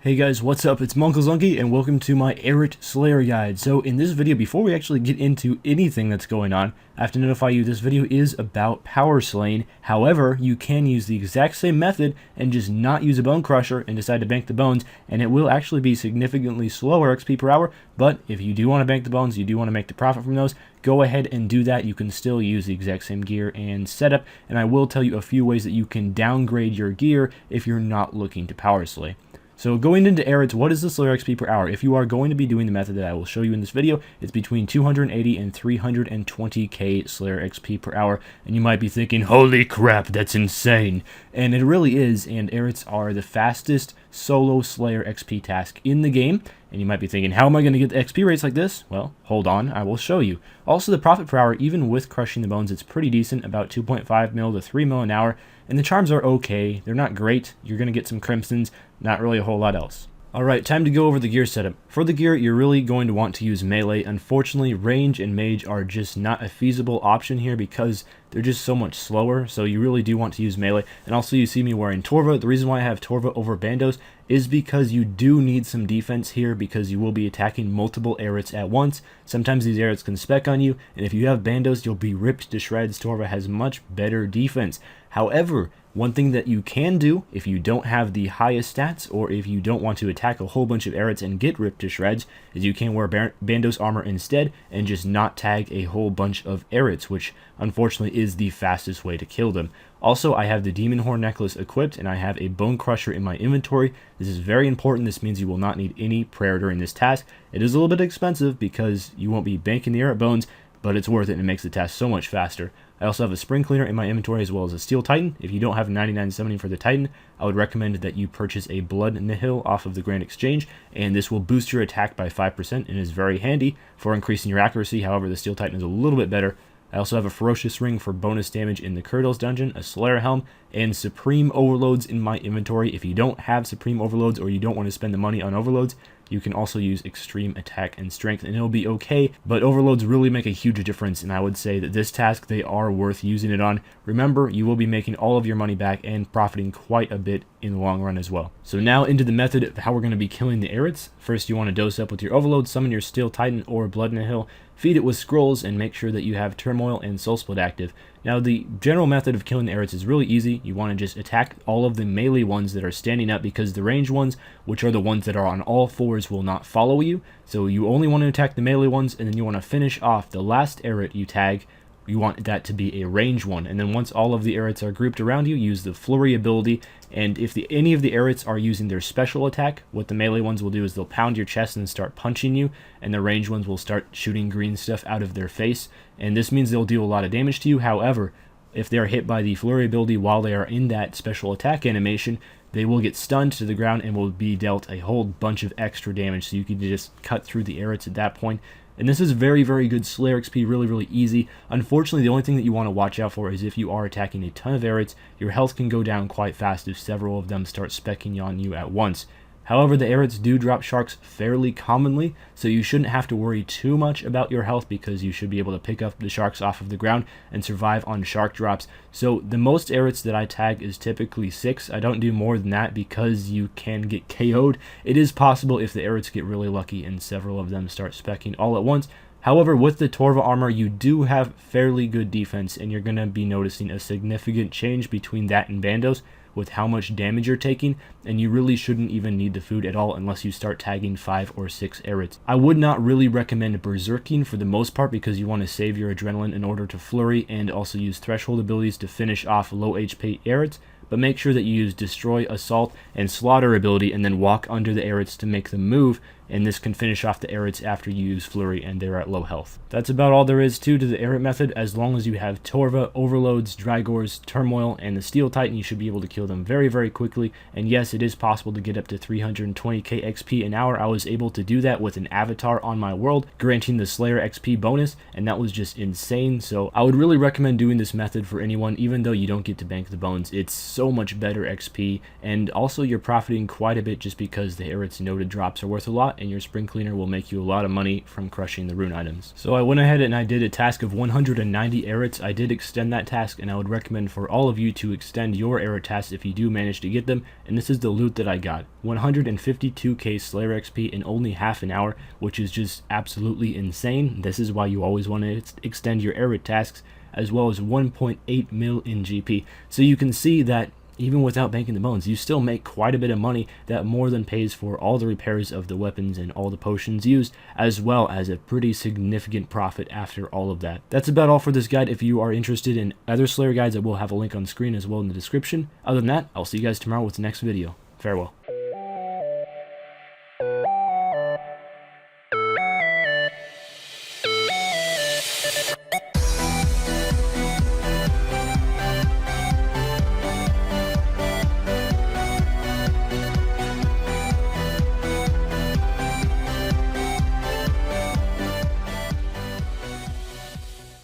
Hey guys, what's up? It's munclesonkey and welcome to my Airut Slayer guide. So in this video, before we actually get into anything that's going on, I have to notify you this video is about Powerslaying. However, you can use the exact same method and just not use a bone crusher and decide to bank the bones, and it will actually be significantly slower XP per hour. But if you do want to bank the bones, you do want to make the profit from those, go ahead and do that. You can still use the exact same gear and setup, and I will tell you a few ways that you can downgrade your gear if you're not looking to Powerslay. So going into Airut, what is the Slayer XP per hour? If you are going to be doing the method that I will show you in this video, it's between 280 and 320k Slayer XP per hour. And you might be thinking, holy crap, that's insane. And it really is, and Airuts are the fastest solo Slayer XP task in the game. And you might be thinking, how am I going to get the XP rates like this? Well, hold on, I will show you. Also, the profit per hour, even with crushing the bones, it's pretty decent, about 2.5 mil to 3 mil an hour. And the charms are okay. They're not great. You're going to get some crimsons, not really a whole lot else. Alright, time to go over the gear setup. For the gear, you're really going to want to use melee. Unfortunately, range and mage are just not a feasible option here because they're just so much slower, so you really do want to use melee. And also, you see me wearing Torva. The reason why I have Torva over Bandos is because you do need some defense here because you will be attacking multiple Airuts at once. Sometimes these Airuts can spec on you, and if you have Bandos, you'll be ripped to shreds. Torva has much better defense. However, one thing that you can do if you don't have the highest stats, or if you don't want to attack a whole bunch of Airuts and get ripped to shreds, is you can wear Bandos armor instead and just not tag a whole bunch of Airuts, which unfortunately is the fastest way to kill them. Also, I have the Demon Horn necklace equipped and I have a Bone Crusher in my inventory. This is very important. This means you will not need any prayer during this task. It is a little bit expensive because you won't be banking the Airut bones, but it's worth it and it makes the task so much faster. I also have a Spring Cleaner in my inventory as well as a Steel Titan. If you don't have 99.70 for the Titan, I would recommend that you purchase a Blood Nihil off of the Grand Exchange, and this will boost your attack by 5% and is very handy for increasing your accuracy. However, the Steel Titan is a little bit better. I also have a Ferocious Ring for bonus damage in the Curdles dungeon, a Slayer Helm, and Supreme Overloads in my inventory. If you don't have Supreme Overloads or you don't want to spend the money on Overloads, you can also use Extreme Attack and Strength and it'll be okay, but Overloads really make a huge difference, and I would say that this task, they are worth using it on. Remember, you will be making all of your money back and profiting quite a bit in the long run as well. So now into the method of how we're going to be killing the Airuts. First, you want to dose up with your Overload, summon your Steel Titan or Blood Nihil, feed it with scrolls, and make sure that you have Turmoil and Soul Split active. Now, the general method of killing the Airuts is really easy. You want to just attack all of the melee ones that are standing up because the ranged ones, which are the ones that are on all fours, will not follow you. So you only want to attack the melee ones, and then you want to finish off the last Airut you tag. You want that to be a range one, and then once all of the Airuts are grouped around you, use the Flurry ability, and if any of the Airuts are using their special attack, what the melee ones will do is they'll pound your chest and start punching you, and the ranged ones will start shooting green stuff out of their face, and this means they'll do a lot of damage to you. However, if they are hit by the Flurry ability while they are in that special attack animation, they will get stunned to the ground and will be dealt a whole bunch of extra damage, so you can just cut through the Airuts at that point. And this is very, very good Slayer XP, really, really easy. Unfortunately, the only thing that you want to watch out for is if you are attacking a ton of Airuts, your health can go down quite fast if several of them start specking on you at once. However, the Airuts do drop sharks fairly commonly, so you shouldn't have to worry too much about your health because you should be able to pick up the sharks off of the ground and survive on shark drops. So the most Airuts that I tag is typically 6. I don't do more than that because you can get KO'd. It is possible if the Airuts get really lucky and several of them start specking all at once. However, with the Torva armor, you do have fairly good defense, and you're going to be noticing a significant change between that and Bandos with how much damage you're taking, and you really shouldn't even need the food at all unless you start tagging 5 or 6 Airuts. I would not really recommend berserking for the most part because you want to save your adrenaline in order to flurry and also use threshold abilities to finish off low HP Airuts, but make sure that you use Destroy, Assault, and Slaughter ability and then walk under the Airuts to make them move, and this can finish off the Airuts after you use Flurry and they're at low health. That's about all there is to the Airut method. As long as you have Torva, Overloads, Drygores, Turmoil, and the Steel Titan, you should be able to kill them very, very quickly. And yes, it is possible to get up to 320k XP an hour. I was able to do that with an avatar on my world, granting the Slayer XP bonus, and that was just insane. So I would really recommend doing this method for anyone, even though you don't get to bank the bones. It's so much better XP, and also you're profiting quite a bit just because the Airut's noted drops are worth a lot, and your spring cleaner will make you a lot of money from crushing the rune items. So I went ahead and I did a task of 190 Aruts. I did extend that task, and I would recommend for all of you to extend your Airut tasks if you do manage to get them. And this is the loot that I got: 152k Slayer XP in only half an hour, which is just absolutely insane. This is why you always want to extend your Airut tasks, as well as 1.8 mil in GP. So you can see that even without banking the bones, you still make quite a bit of money that more than pays for all the repairs of the weapons and all the potions used, as well as a pretty significant profit after all of that. That's about all for this guide. If you are interested in other Slayer guides, I will have a link on screen as well in the description. Other than that, I'll see you guys tomorrow with the next video. Farewell.